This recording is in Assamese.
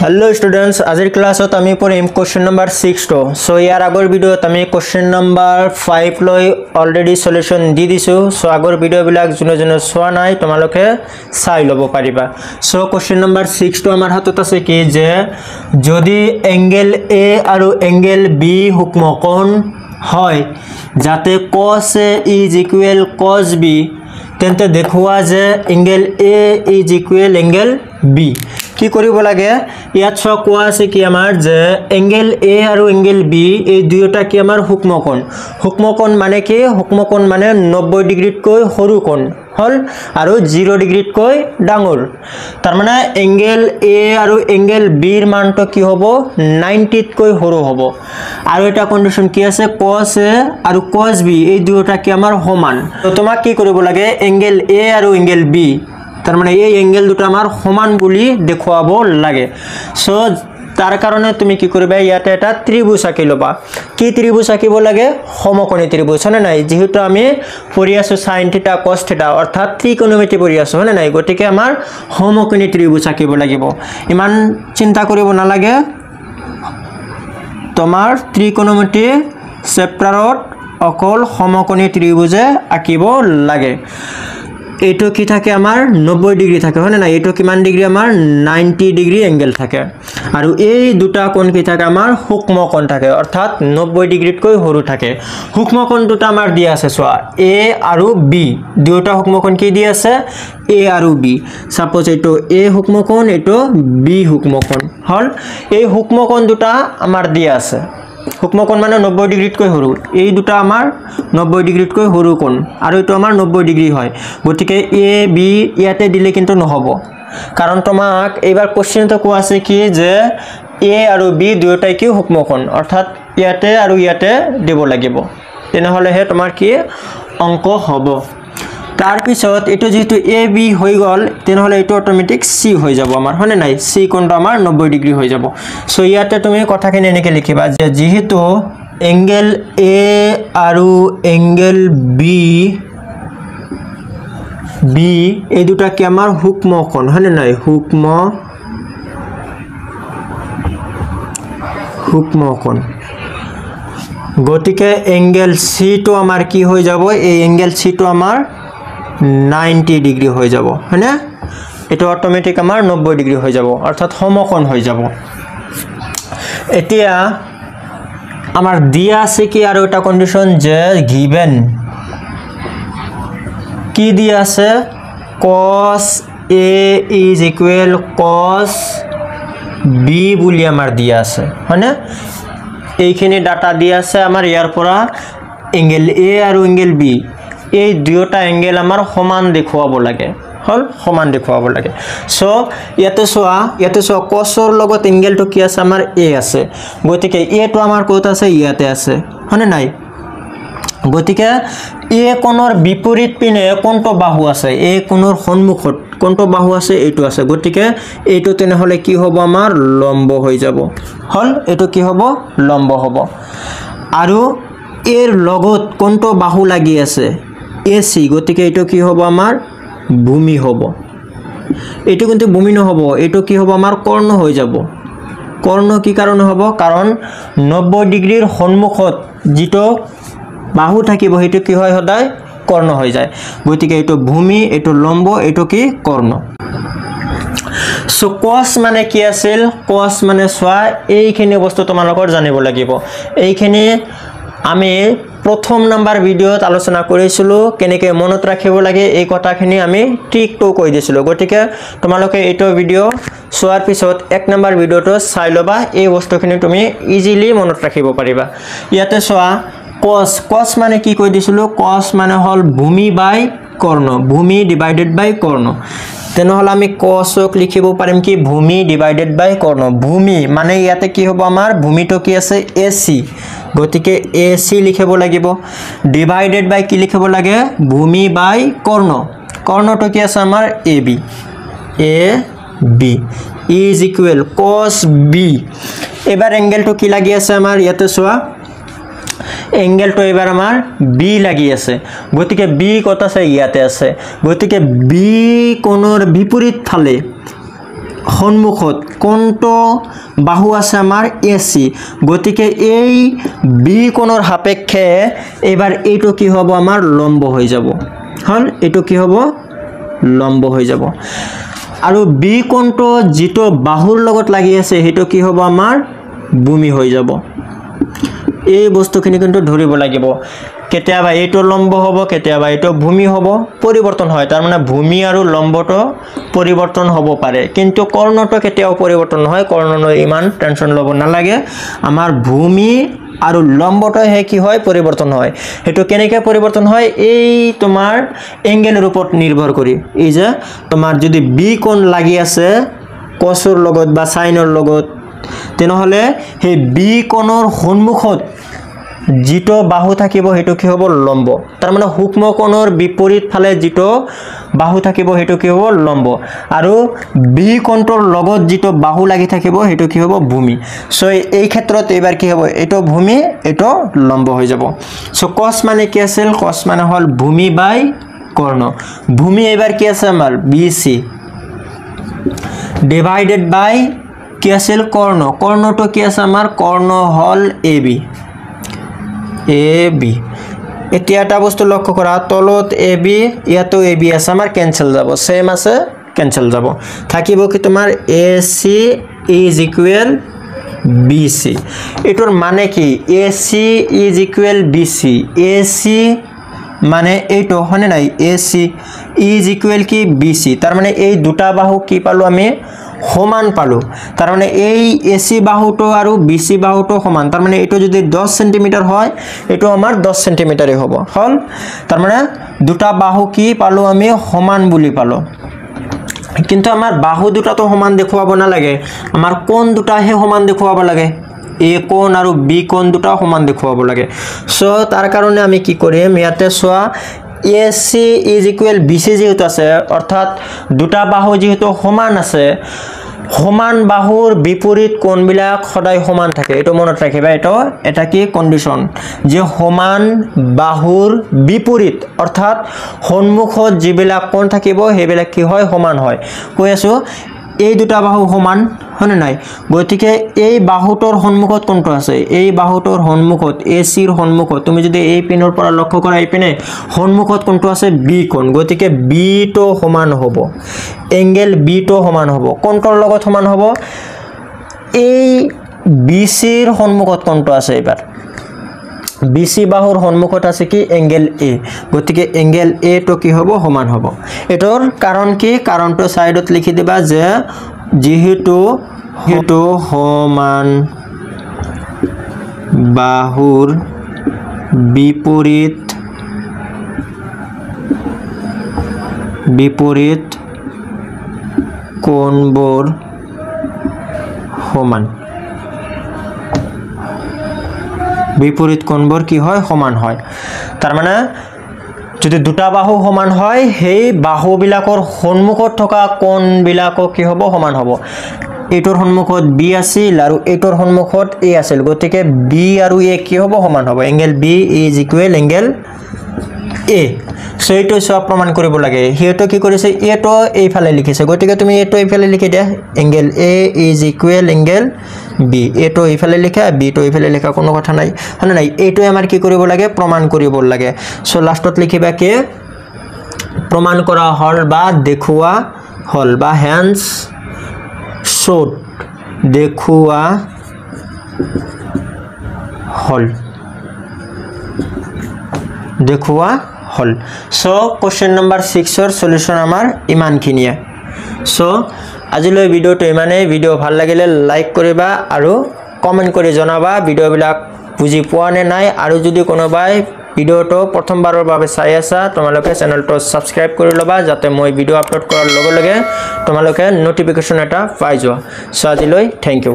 हेलो स्टूडेंट्स आजिर क्लासत आमी पढ़िम क्वेश्चन नम्बर 6 तो सो यार आगर भिडिओत आमी क्वेश्चन नम्बर 5 लई अलरेडी सल्यूशन दि दिसु सो आगर भिडिओ बिलाक जुने जुने चोवा नाइ तोमालोके चाइ लब पारिबा सो क्वेश्चन नम्बर 6 तो आमार हातत आछे कि जे जदि एंगल ए आरु एंगल बी हुक्मकोण हय जाते cos A is equal cos B तेंते देखुआ जे angle A is equal angle B কি কৰিব লাগে ইয়াত ছ কোৱা আছে কি আমাৰ যে এংগেল A আৰু এংগেল B এই দুয়োটা কি আমাৰ হুকমকোণ মানে কি হুকমকোণ মানে 90 ডিগ্ৰীত কৈ সৰু কোণ হল আৰু 0 ডিগ্ৰীত কৈ ডাঙৰ তাৰ মানে এংগেল A আৰু এংগেল B ৰ মানটো কি হ'ব 90 ত কৈ সৰু হ'ব আৰু এটা কন্ডিশন কি আছে cos A আৰু cos B এই দুয়োটা কি আমাৰ সমান তো তোমাক কি কৰিব লাগে এংগেল A আৰু এংগেল B तार माने ये एंगल दुटा आमार समान बुली देखुआबो लागे सो तार कारणे तुमी की करबा याते एटा त्रिभुज आँकि लबा की त्रिभुज आँकिब लागे समकोणी त्रिभुज हने नाइ जेहेतु आमी पढि आछो sin थीटा cos थीटा अर्थात त्रिकोणमिति पढि आछो हने नाइ गतिके आमार समकोणी त्रिभुज आँकिब लागिब इमान चिंता करिब ना लागे तोमार त्रिकोणमिति चैप्टारत अकल समकोणी त्रिभुजे आँकिब लागे एटो की थाके आमार 90 डिग्री थाके हने ना एटो किमान डिग्री आमार 90 डिग्री एंगल थाके आरु एई दुटा कोण की थाके आमार हुक्मकोण थाके अर्थात 90 डिग्रीत কৈ সৰু থাকে हुक्मकोण দুটা आमार দিয়া আছে সোয়া A आरु B দুটা हुक्मकोण কি দিয়া আছে A आरु B सपोज एटो A हुक्मकोण एटो B हुक्मकोण हल এই हुक्मकोण দুটা आमार দিয়া আছে हुक्मकोण माने 90 डिग्रीत কৈ সৰু এই দুটা आमार 90 डिग्रीत কৈ সৰু কোণ আৰু এটো आमार 90 डिग्री হয় গতিকে A B ইয়াতে দিলে কিন্তু নহব কাৰণ তোমাক এবাৰ কোশ্চেনটো কোৱা আছে কি যে A আৰু B দুয়োটাই কি हुक्मकोण অৰ্থাৎ ইয়াতে আৰু ইয়াতে দিব লাগিব তেনেহলে হে তোমাৰ কি অংক হ'ব तार पिছত एटो जेतु A B হৈ গল তেনেহলে এটো অটোমেটিক C হৈ যাব আমাৰ হনে নাই C কোণটো আমাৰ 90 ডিগ্ৰী হৈ যাব সো ইয়াতে তুমি কথাখিনি এনেকে লিখিবা যে যেহেতু এংগেল A আৰু এংগেল B এই দুটা কি আমাৰ হুকমকোণ হনে নাই হুকমকোণ গতিকে এংগেল C তো আমাৰ কি হৈ যাব এই এংগেল C তো আমাৰ 90 डिग्री हो जाबो है ना एटो ऑटोमेटिक आमार 90 डिग्री हो जाबो अर्थात समकोण हो जाबो एतिया आमार दिया আছে কি আর এটা কন্ডিশন যে गिवन কি দিয়া আছে cos A is equal cos B বুলি आमार দিয়া আছে হয়নে এইখিনি ডাটা দিয়া আছে आमार ইয়াৰ পৰা এঙ্গেল A আৰু এঙ্গেল B এই দুয়োটা এঙ্গেল আমাৰ সমান দেখুৱাব লাগে হল সমান দেখুৱাব লাগে সো ইয়াতে সোয়া cosৰ লগত এঙ্গেলটো কি আছে আমাৰ A আছে গতিকে A টো আমাৰ কত আছে ইয়াতে আছে হনে নাই গতিকে A কোণৰ বিপৰীত পিনে কোনটো বাহু আছে A কোণৰ সন্মুখত কোনটো বাহু আছে এইটো আছে গতিকে এইটো তেনেহলে কি হ'ব আমাৰ লম্ব হৈ যাব হল এইটো কি হ'ব লম্ব হ'ব আৰু এর লগত কোনটো বাহু লাগি আছে AC গতিকে এটো কি হ'ব আমাৰ ভূমি হ'ব এটো কিন্তু ভূমি নহব এটো কি হ'ব আমাৰ কৰ্ণ হৈ যাব কৰ্ণ কি কাৰণে হ'ব কাৰণ 90 ডিগ্ৰীৰ সন্মুখত যেটো বাহু থাকিব হেতু কি হয় সদায় কৰ্ণ হৈ যায় গতিকে এটো ভূমি এটো লম্ব এটো কি কৰ্ণ সো cos মানে কি আছিল cos মানে সোয়া এইখিনি বস্তু তোমালোকৰ জানিব লাগিব এইখিনি আমি प्रथम नम्बर भिडिओत आलोचना करिसिलो केनेके मनत राखिब लागे এই কথাখিনি আমি ট্ৰিকটো কৈ দিছিলো গতিকে তোমালোকে এটো ভিডিও সোৱাৰ পিছত এক নম্বৰ ভিডিওটো চাই লবা এই বস্তুখিনি তুমি ইজিলি মনত ৰাখিব পাৰিবা ইয়াতে সোৱা cos মানে কি কৈ দিছিলো cos মানে হল ভূমি বাই কৰ্ণ ভূমি ডিভাইডেড বাই কৰ্ণ তেনেহলে আমি cosক লিখিব পাৰিম কি ভূমি ডিভাইডেড বাই কৰ্ণ ভূমি মানে ইয়াতে কি হ'ব আমাৰ ভূমিটো কি আছে AC গতিকে AC লিখিব লাগিব ডিভাইডেড বাই কি লিখিব লাগে ভূমি বাই কৰ্ণ কৰ্ণটো কি আছে আমাৰ AB is equal cos B এবাৰ এঙ্গেলটো কি লাগি আছে আমাৰ ইয়াতে সোৱা এংগেলটো এবাৰ আমাৰ বি লাগি আছে গতিকে বি কত আছে ইয়াতে আছে গতিকে বি কোণৰ বিপৰীত ফালে সন্মুখত কোনটো বাহু আছে আমাৰ এসি গতিকে এই বি কোণৰ সাপেক্ষে এবাৰ এইটো কি হ'ব আমাৰ লম্ব হৈ যাব হল এইটো কি হ'ব লম্ব হৈ যাব আৰু বি কোণটো যেটো বাহুৰ লগত লাগি আছে হেটো কি হ'ব আমাৰ ভূমি হৈ যাব এই বস্তুখিনি কিন্তু ধৰিব লাগিব কেতিয়াবা এইটো লম্ব হ'ব কেতিয়াবা এইটো ভূমি হ'ব পৰিৱৰ্তন হয় তাৰ মানে ভূমি আৰু লম্বটো পৰিৱৰ্তন হ'ব পাৰে কিন্তু কৰ্ণটো কেতিয়াও পৰিৱৰ্তন নহয় কৰ্ণৰ ইমান টেনচন ল'ব নালাগে আমাৰ ভূমি আৰু লম্বটো হে কি হয় পৰিৱৰ্তন হয় হেতু কেনেকৈ পৰিৱৰ্তন হয় এই তোমাৰ এংগেলৰ ওপৰত নিৰ্ভৰ কৰি এই যে তোমাৰ যদি বি কোণ লাগি আছে কসৰ লগত বা সাইনৰ লগত তেনেহলে সেই বি কোণৰ সন্মুখত যেটো বাহু থাকিব হেতু কি হ'ব লম্ব তাৰ মানে সূক্ষ্ম কোণৰ বিপৰীত ফালে যেটো বাহু থাকিব হেতু কি হ'ব লম্ব আৰু বি কোণৰ লগত যেটো বাহু লাগি থাকিব হেতু কি হ'ব ভূমি সো এই ক্ষেত্ৰত এবাৰ কি হ'ব এটো ভূমি এটো লম্ব হৈ যাব সো cos মানে কি আছিল cos মানে হল ভূমি বাই কৰ্ণ ভূমি এবাৰ কি আছে আমাৰ BC ডিভাইডেড বাই কি আছিল কৰ্ণ কৰ্ণটো কি আছে আমাৰ কৰ্ণ হল AB এতিয়া এটা বস্তু লক্ষ্য কৰা তলত AB ইয়াতো AB আছে আমাৰ ক্যান্সেল যাব সেম আছে ক্যান্সেল যাব থাকিব কি তোমাৰ AC is equal BC এটোৰ মানে কি AC is equal BC AC মানে এইটো হনে নাই AC is equal কি BC তার মানে এই দুটা বাহু কি পালো আমি সমান পালো তার মানে এই AC বাহুটো আৰু BC বাহুটো সমান তাৰ মানে এটো যদি 10 সেমি হয় এটো আমাৰ 10 সেমি হ'ব হল তার মানে দুটা বাহু কি পালো আমি সমান বুলি পালো কিন্তু আমাৰ বাহু দুটা তো সমান দেখুৱাব না লাগে আমাৰ কোণ দুটা হে সমান দেখুৱাব লাগে A কোণ আৰু B কোণ দুটা সমান দেখুৱাব লাগে সো তাৰ কাৰণে আমি কি কৰিম ইয়াতে সোৱা AC is equal BC যেহেতু আছে অৰ্থাৎ দুটা বাহু যেহেতু সমান আছে সমান বাহুৰ বিপৰীত কোণবিলাক সদায় সমান থাকে এটো মনত ৰাখিবা এটা কি কন্ডিশন যে সমান বাহুৰ বিপৰীত অর্থাৎ সন্মুখত যিবিলাক কোণ থাকিব হেবিলাক কি হয় সমান হয় কৈ আছো এই দুটা বাহু সমান হনে নাই গতিকে এই বাহুটোৰ সন্মুখত কোনটো আছে এই বাহুটোৰ সন্মুখত AC ৰ সন্মুখত তুমি যদি এই পিনৰ পৰা লক্ষ্য কৰা এই পিনে সন্মুখত কোনটো আছে B কোণ গতিকে B তো সমান হ'ব এংগেল B তো সমান হ'ব কোনটোৰ লগত সমান হ'ব এই BC ৰ সন্মুখত কোনটো আছে এবাৰ BC বাহুৰ সন্মুখত আছে কি এংগেল A গতিকে এংগেল A তো কি হ'ব সমান হ'ব এটোৰ কাৰণ কি কাৰণটো সাইডত লিখি দিবা যে যেহেতু সমান বাহুৰ বিপৰীত কোণবোৰ সমান বিপৰীত কোণবোৰ কি হয় সমান হয় তাৰ মানে যদি দুটা বাহু সমান হয় সেই বাহু বিলাকৰ সন্মুখত থকা কোণ বিলাক কি হ'ব সমান হ'ব এটোৰ সন্মুখত B আছিল আৰু এটোৰ সন্মুখত A আছিল গতিকে B আৰু A কি হ'ব সমান হ'ব angle B is equal angle A so এইটো সব প্ৰমাণ কৰিব লাগে হেটো কি কৰিছে এটো এইফালে লিখিছে গতিকে তুমি এটো এইফালে লিখি দিয়া angle A is equal angle B এটো এইফালে লিখা B তো এইফালে লিখা কোনো কথা নাই হনে নাই এটো আমাৰ কি কৰিব লাগে প্ৰমাণ কৰিব লাগে সো লাষ্টত লিখিবা কি প্ৰমাণ কৰা হল বা দেখুৱা হল বা হেন্স শোড দেখুৱা হল সো কোশ্চেন নম্বৰ 6 ৰ সলিউশন আমাৰ ইমানখিনিয়ে সো আজিলৈ ভিডিওটো ইমানে ভিডিও ভাল লাগিলে লাইক কৰিবা আৰু কমেন্ট কৰি জনাবা ভিডিও বিলাক বুজি পোৱা নে নাই আৰু যদি কোনোবাই ভিডিওটো প্ৰথমবাৰৰ বাবে চাই আছা তোমালোকে চেনেলটো সাবস্ক্ৰাইব কৰি লবা যাতে মই ভিডিও আপলোড কৰাৰ লগে লগে তোমালোকে নটিফিকেশন এটা পাই যোৱা সো আজিলৈ থ্যাংক ইউ